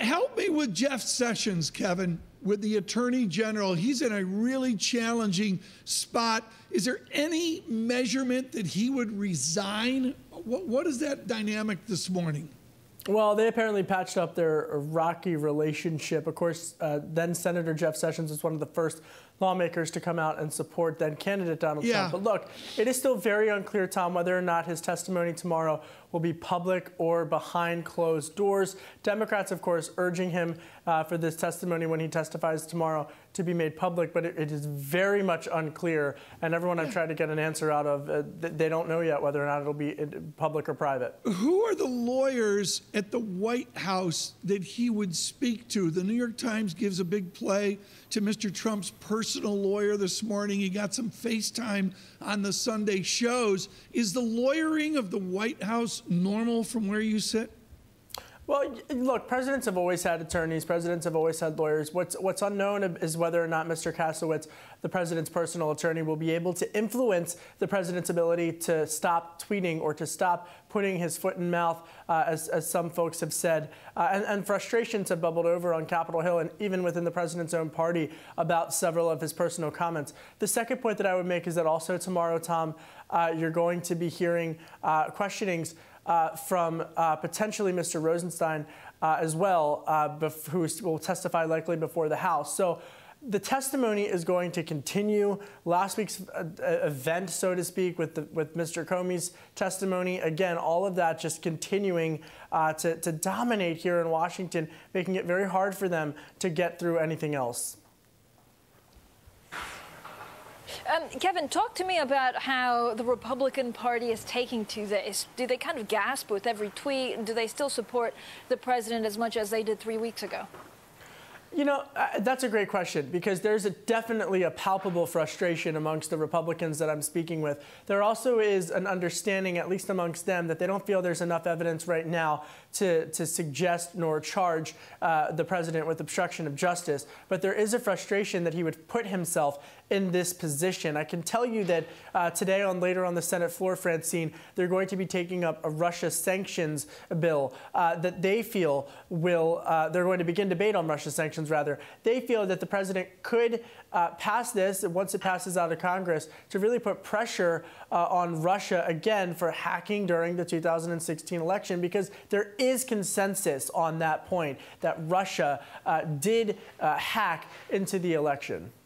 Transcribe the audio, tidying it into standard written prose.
Help me with Jeff Sessions, Kevin, with the Attorney General. He's in a really challenging spot. Is there any measurement that he would resign? What is that dynamic this morning? Well, they apparently patched up their rocky relationship. Of course, then Senator Jeff Sessions was one of the first lawmakers to come out and support then candidate Donald Trump. But look, it is still very unclear, Tom, whether or not his testimony tomorrow will be public or behind closed doors. Democrats, of course, urging him for this testimony when he testifies tomorrow to be made public, but it is very much unclear. And everyone I've tried to get an answer out of, they don't know yet whether or not it'll be public or private. Who are the lawyers at the White House that he would speak to? The New York Times gives a big play to Mr. Trump's personal lawyer this morning. He got some FaceTime on the Sunday shows. Is the lawyering of the White House normal from where you sit? Well, look, presidents have always had attorneys. Presidents have always had lawyers. What's unknown is whether or not Mr. Kasowitz, the president's personal attorney, will be able to influence the president's ability to stop tweeting or to stop putting his foot in mouth, as some folks have said. And frustrations have bubbled over on Capitol Hill and even within the president's own party about several of his personal comments. The second point that I would make is that also tomorrow, Tom, you're going to be hearing questionings from potentially Mr. Rosenstein as well, who will testify likely before the House. So the testimony is going to continue. Last week's event, so to speak, with Mr. Comey's testimony, again, all of that just continuing to dominate here in Washington, making it very hard for them to get through anything else. Kevin, talk to me about how the Republican Party is taking to this. Do they kind of gasp with every tweet? Do they still support the president as much as they did 3 weeks ago? You know, that's a great question, because there's definitely a palpable frustration amongst the Republicans that I'm speaking with. There also is an understanding, at least amongst them, that they don't feel there's enough evidence right now to suggest nor charge the president with obstruction of justice. But there is a frustration that he would put himself in this position. I can tell you that today, later on the Senate floor, Francine, they're going to be taking up a Russia sanctions bill that they feel will, they're going to begin debate on Russia sanctions, rather. They feel that the president could pass this, once it passes out of Congress, to really put pressure on Russia again for hacking during the 2016 election, because there is consensus on that point that Russia did hack into the election.